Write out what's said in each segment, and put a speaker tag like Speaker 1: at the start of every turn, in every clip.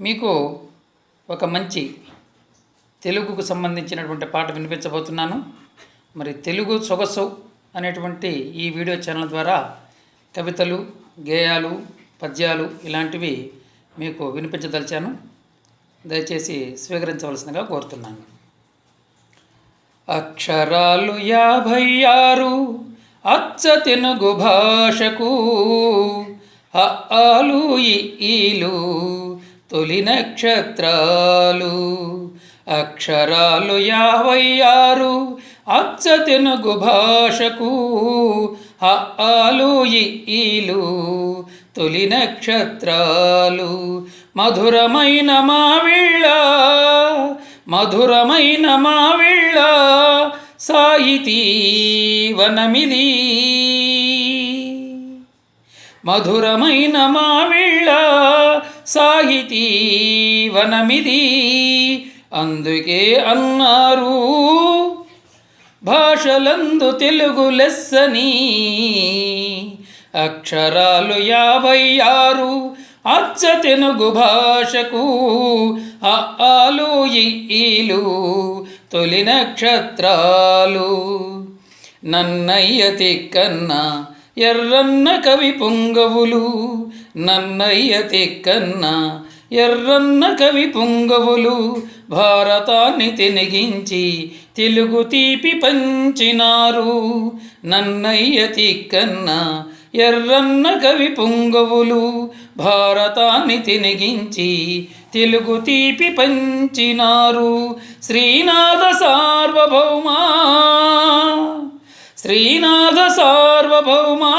Speaker 1: మీకు ఒక మంచి తెలుగుకు సంబంధించినటువంటి పాట వినిపించబోతున్నాను. మరి తెలుగు సొగసు అనేటువంటి ఈ వీడియో ఛానల్ ద్వారా కవితలు, గేయాలు, పద్యాలు ఇలాంటివి మీకు వినిపించదలిచాను. దయచేసి స్వీకరించవలసిందిగా కోరుతున్నాను. అక్షరాలు 56 అచ్చ తెలుగు భాషకు, ఆలు ఈలు తొలి నక్షత్రాలు. అక్షరాలు 56 అచ్చ తెలుగు భాషకు, ఆలు ఈలు తొలి నక్షత్రాలు. మధురమైన మావిళ్ళ మధురమైన మావిళ్ళ సాహితీ వనమిది. మధురమైన మావిళ్ళ సాహితీ వనమిది. అందుకే అన్నారు భాషలందు తెలుగు లెస్సని. అక్షరాలు 56 అచ్చ తెలుగు భాషకు, ఆలు ఈలు తొలి నక్షత్రాలు. నన్నయ్య తిక్కన్న ఎర్రన్న కవి పొంగవులు, నన్నయ్య తిక్కన్న ఎర్రన్న కవి పొంగవులు. భారతాన్ని తెనిగించి తెలుగు తీపి పంచినారు. నన్నయ్య తిక్కన్న ఎర్రన్న కవి పొంగవులు. భారతాన్ని తెనిగించి తెలుగు తీపి పంచినారు. శ్రీనాథ సార్వభౌమా శ్రీనాథ సార్వభౌమా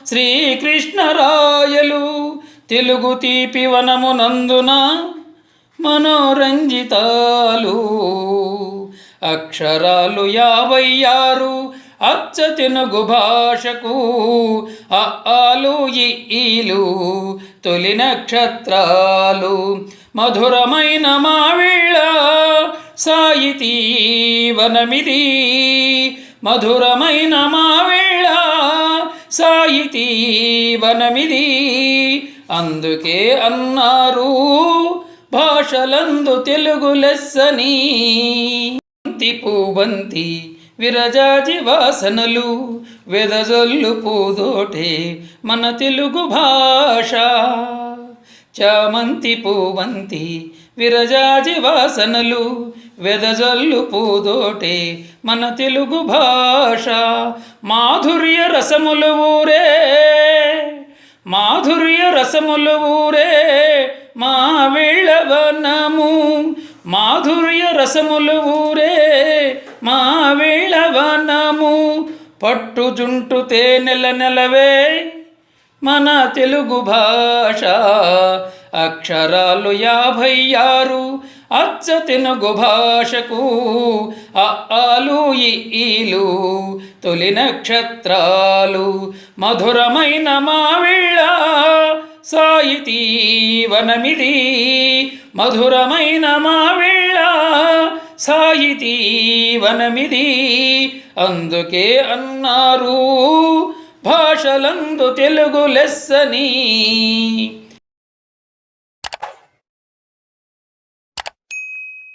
Speaker 1: శ్రీకృష్ణరాయలు తెలుగు తీపి వనమునందున మనోరంజితాలు. అక్షరాలు 56 అచ్చ తెలుగు భాషకు, ఆలు ఈలు తొలి నక్షత్రాలు. మధురమైన మావిళ్ళ సాహితీ వనమిది. మధురమైన మావిళ్ళ సాహితీ వనమిది. అందుకే అన్నారు భాషలందు తెలుగు లెస్సని. బంతి పూబంతి విరజాజి వాసనలు వెదజొల్లు పూదోటే మన తెలుగు భాష. చామంతి పూవంతి విరజాజి వాసనలు వెదజొల్లు పూదోటే మన తెలుగు భాష. మాధుర్య రసములు ఊరే మాధుర్య రసములు ఊరే మావిళ్ళ వనము. మాధుర్య రసములు ఊరే మావిళ్ళ వనము. పట్టు జుంటు తేనెల నెలవే మన తెలుగు భాష. అక్షరాలు 56 అచ్చ తెలుగు భాషకు, ఆలు ఈలు తొలి నక్షత్రాలు. మధురమైన మావిళ్ళ సాహితీ వనమిది. మధురమైన మావిళ్ళ సాహితీ వనమిది. అందుకే అన్నారు భాషలందు తెలుగు లెస్సని.